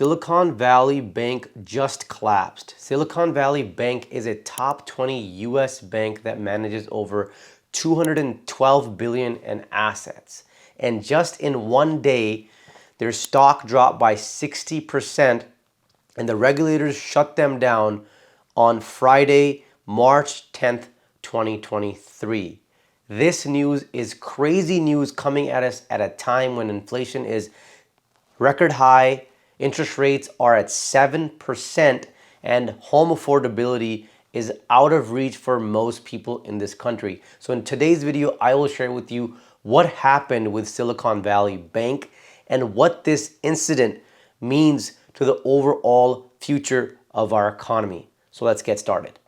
Silicon Valley Bank just collapsed. Silicon Valley Bank is a top 20 US bank that manages over 212 billion in assets. And just in one day, their stock dropped by 60% and the regulators shut them down on Friday, March 10th, 2023. This news is crazy news coming at us at a time when inflation is record high, interest rates are at 7%, and home affordability is out of reach for most people in this country. So in today's video, I will share with you what happened with Silicon Valley Bank and what this incident means to the overall future of our economy. So let's get started.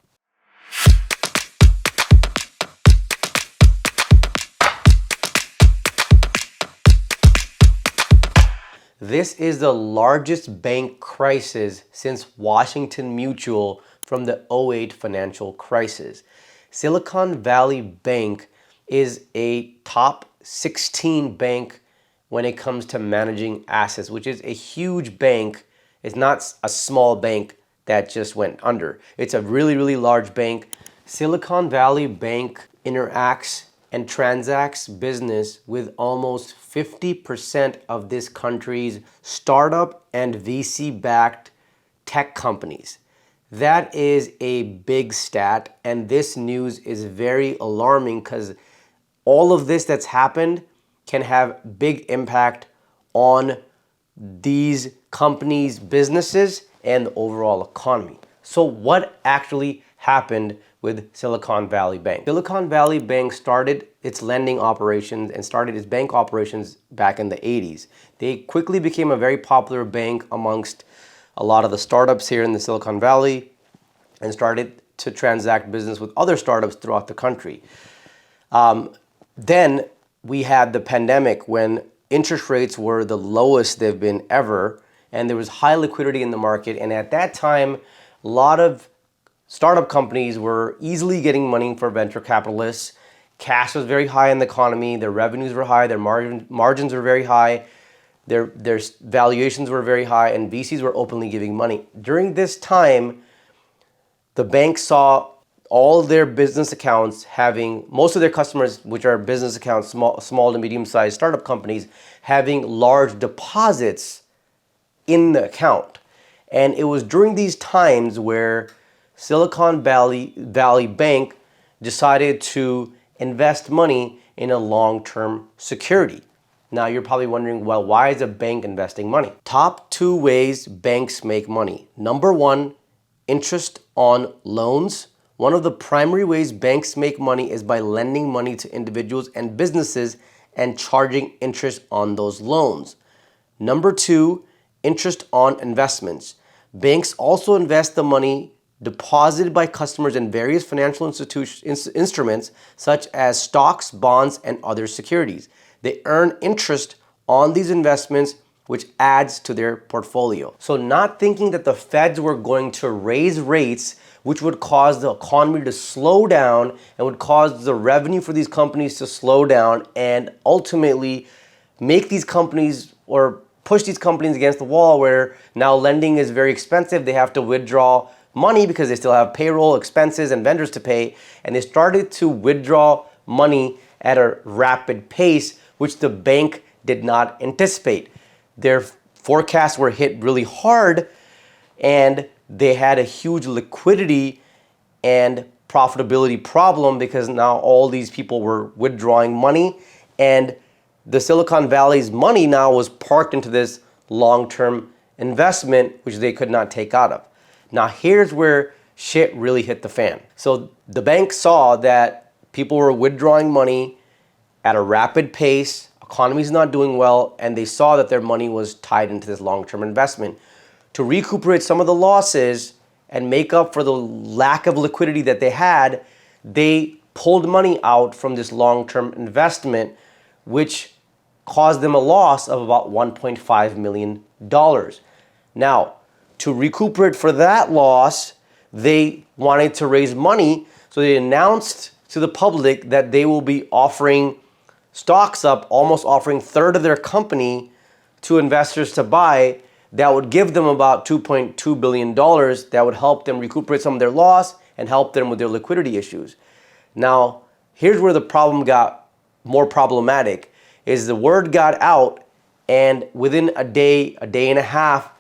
This is the largest bank crisis since Washington Mutual from the '08 financial crisis. Silicon Valley Bank is a top 16 bank when it comes to managing assets, which is a huge bank. It's not a small bank that just went under. It's a really, really large bank. Silicon Valley Bank interacts and transacts business with almost 50% of this country's startup and VC-backed tech companies. That is a big stat, and this news is very alarming because all of this that's happened can have big impact on these companies' businesses and the overall economy. So what actually happened with Silicon Valley Bank? Silicon Valley Bank started its lending operations and started its bank operations back in the 80s. They quickly became a very popular bank amongst a lot of the startups here in the Silicon Valley and started to transact business with other startups throughout the country. Then we had the pandemic when interest rates were the lowest they've been ever, and there was high liquidity in the market. And at that time, a lot of startup companies were easily getting money for venture capitalists. Cash was very high in the economy. Their revenues were high. Their margins were very high. Their valuations were very high, and VCs were openly giving money. During this time, the bank saw all their business accounts having, most of their customers, which are business accounts, small to medium-sized startup companies, having large deposits in the account. And it was during these times where Silicon Valley Bank decided to invest money in a long-term security. Now you're probably wondering, well, why is a bank investing money? Top two ways banks make money. Number one, interest on loans. One of the primary ways banks make money is by lending money to individuals and businesses and charging interest on those loans. Number two, interest on investments. Banks also invest the money deposited by customers in various financial instruments such as stocks, bonds, and other securities. They earn interest on these investments, which adds to their portfolio. So not thinking that the feds were going to raise rates, which would cause the economy to slow down and would cause the revenue for these companies to slow down and ultimately make these companies or push these companies against the wall where now lending is very expensive. They have to withdraw money because they still have payroll expenses and vendors to pay. And they started to withdraw money at a rapid pace, which the bank did not anticipate. Their forecasts were hit really hard and they had a huge liquidity and profitability problem because now all these people were withdrawing money and the Silicon Valley's money now was parked into this long-term investment, which they could not take out of. Now here's where shit really hit the fan. So the bank saw that people were withdrawing money at a rapid pace, economy's not doing well, and they saw that their money was tied into this long-term investment. To recuperate some of the losses and make up for the lack of liquidity that they had, they pulled money out from this long-term investment, which caused them a loss of about $1.5 million. Now, to recuperate for that loss, they wanted to raise money, so they announced to the public that they will be offering stocks up, almost offering a third of their company to investors to buy that would give them about $2.2 billion that would help them recuperate some of their loss and help them with their liquidity issues. Now, here's where the problem got more problematic, is the word got out, and within a day and a half,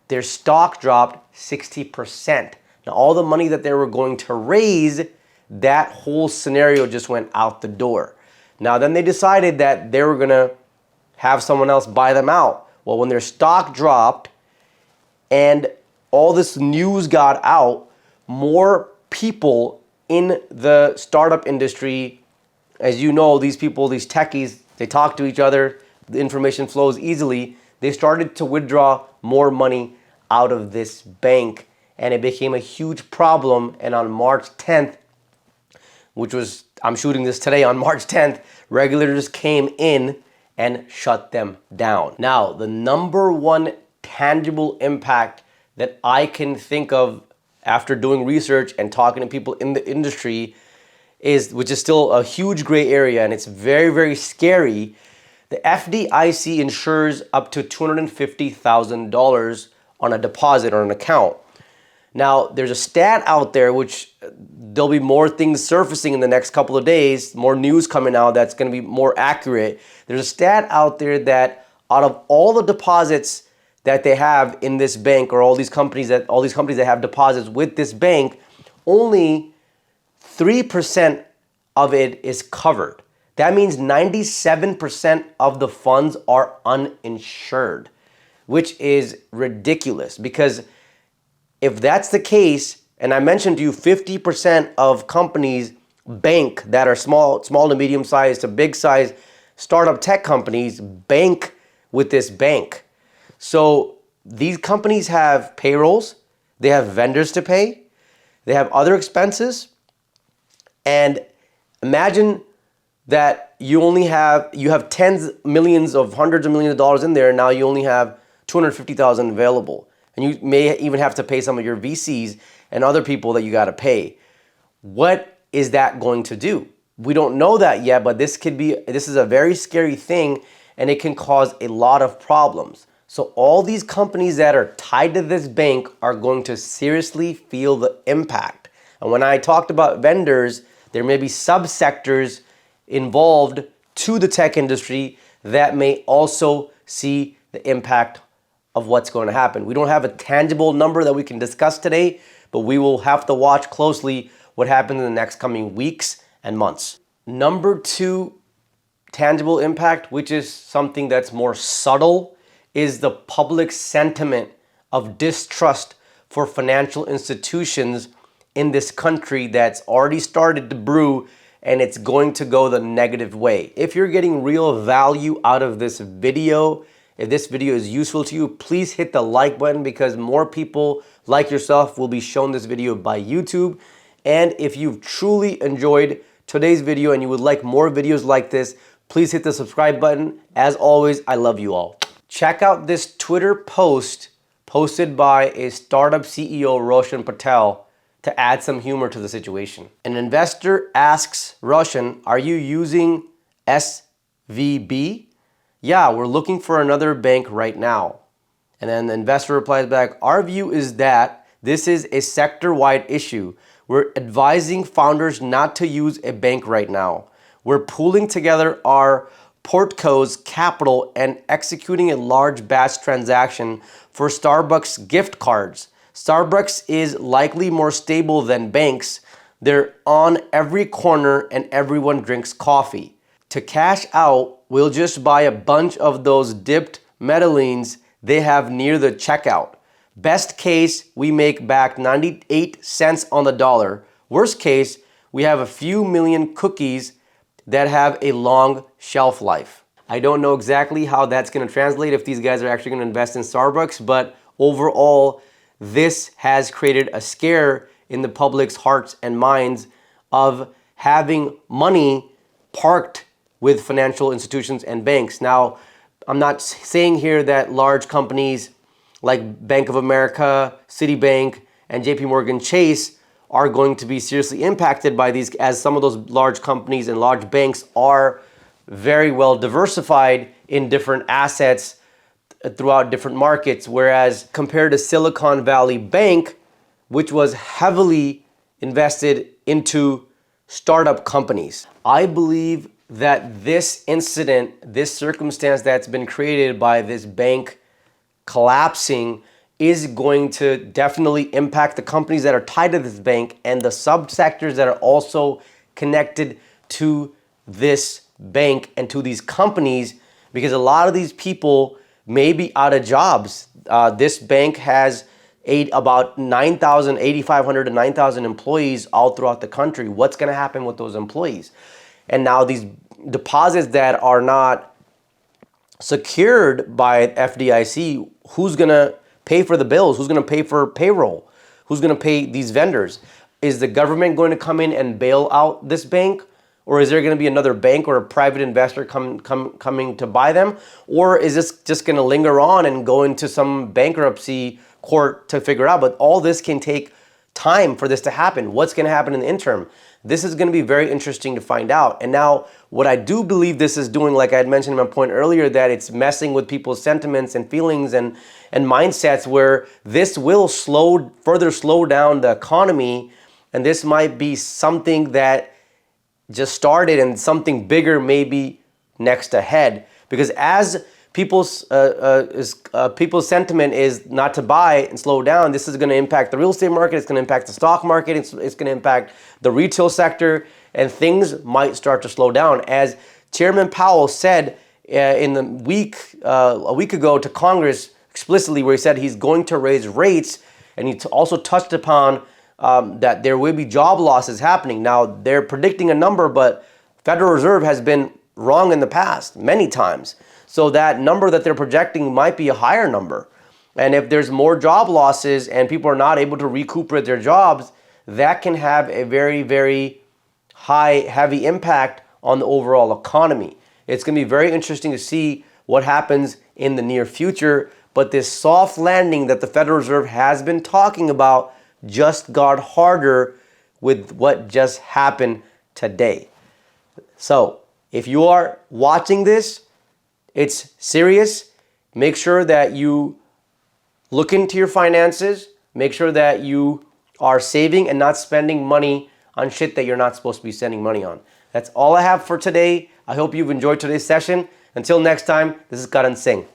their stock dropped 60%. Now, all the money that they were going to raise, that whole scenario just went out the door. Now, then they decided that they were gonna have someone else buy them out. Well, when their stock dropped and all this news got out, more people in the startup industry, as you know, these people, these techies, they talk to each other, the information flows easily. They started to withdraw more money out of this bank, and it became a huge problem. And on March 10th, which was, I'm shooting this today, on March 10th, regulators came in and shut them down. Now, the number one tangible impact that I can think of after doing research and talking to people in the industry is, which is still a huge gray area, and it's very, very scary. The FDIC insures up to $250,000 on a deposit or an account. Now, there's a stat out there, which there'll be more things surfacing in the next couple of days, more news coming out that's going to be more accurate. There's a stat out there that out of all the deposits that they have in this bank, or all these companies that have deposits with this bank, only 3% of it is covered. That means 97% of the funds are uninsured, which is ridiculous, because if that's the case, and I mentioned to you 50% of companies bank that are small to medium size to big size startup tech companies bank with this bank. So these companies have payrolls, they have vendors to pay, they have other expenses, and imagine that you have tens, millions of hundreds of millions of dollars in there, and now you only have $250,000 available. And you may even have to pay some of your VCs and other people that you got to pay. What is that going to do? We don't know that yet, but this is a very scary thing, and it can cause a lot of problems. So all these companies that are tied to this bank are going to seriously feel the impact. And when I talked about vendors, there may be subsectors involved to the tech industry that may also see the impact of what's going to happen. We don't have a tangible number that we can discuss today, but we will have to watch closely what happens in the next coming weeks and months. Number two tangible impact, which is something that's more subtle, is the public sentiment of distrust for financial institutions in this country that's already started to brew, and it's going to go the negative way. If you're getting real value out of this video, if this video is useful to you, please hit the like button, because more people like yourself will be shown this video by YouTube. And if you've truly enjoyed today's video and you would like more videos like this, please hit the subscribe button. As always, I love you all. Check out this Twitter post posted by a startup CEO, Roshan Patel, to add some humor to the situation. An investor asks Roshan, "Are you using SVB?" "Yeah, we're looking for another bank right now." And then the investor replies back, "Our view is that this is a sector-wide issue. We're advising founders not to use a bank right now. We're pooling together our portcos capital and executing a large batch transaction for Starbucks gift cards. Starbucks is likely more stable than banks. They're on every corner and everyone drinks coffee. To cash out, we'll just buy a bunch of those dipped Medellins they have near the checkout. Best case, we make back 98 cents on the dollar. Worst case, we have a few million cookies that have a long shelf life." I don't know exactly how that's going to translate if these guys are actually going to invest in Starbucks, but overall, this has created a scare in the public's hearts and minds of having money parked with financial institutions and banks. Now, I'm not saying here that large companies like Bank of America, Citibank, and JP Morgan Chase are going to be seriously impacted by these, as some of those large companies and large banks are very well diversified in different assets throughout different markets, whereas compared to Silicon Valley Bank, which was heavily invested into startup companies. I believe that this incident, this circumstance that's been created by this bank collapsing is going to definitely impact the companies that are tied to this bank and the subsectors that are also connected to this bank and to these companies, because a lot of these people may be out of jobs. This bank has about 8,500 to 9,000 employees all throughout the country. What's going to happen with those employees? And now these deposits that are not secured by FDIC, who's going to pay for the bills? Who's going to pay for payroll? Who's going to pay these vendors? Is the government going to come in and bail out this bank? Or is there going to be another bank or a private investor coming to buy them? Or is this just going to linger on and go into some bankruptcy court to figure out? But all this can take time for this to happen. What's going to happen in the interim? This is going to be very interesting to find out. And now, what I do believe this is doing, like I had mentioned in my point earlier, that it's messing with people's sentiments and feelings and mindsets, where this will further slow down the economy. And this might be something that just started and something bigger maybe next ahead. Because as people's sentiment is not to buy and slow down, this is going to impact the real estate market, it's going to impact the stock market, it's going to impact the retail sector, and things might start to slow down. As Chairman Powell said in the a week ago to Congress explicitly, where he said he's going to raise rates, and he also touched upon that there will be job losses happening. Now, they're predicting a number, but Federal Reserve has been wrong in the past many times. So that number that they're projecting might be a higher number. And if there's more job losses and people are not able to recuperate their jobs, that can have a very, very heavy impact on the overall economy. It's going to be very interesting to see what happens in the near future. But this soft landing that the Federal Reserve has been talking about just got harder with what just happened today. So if you are watching this, it's serious. Make sure that you look into your finances. Make sure that you are saving and not spending money on shit that you're not supposed to be spending money on. That's all I have for today. I hope you've enjoyed today's session. Until next time, this is Karan Singh.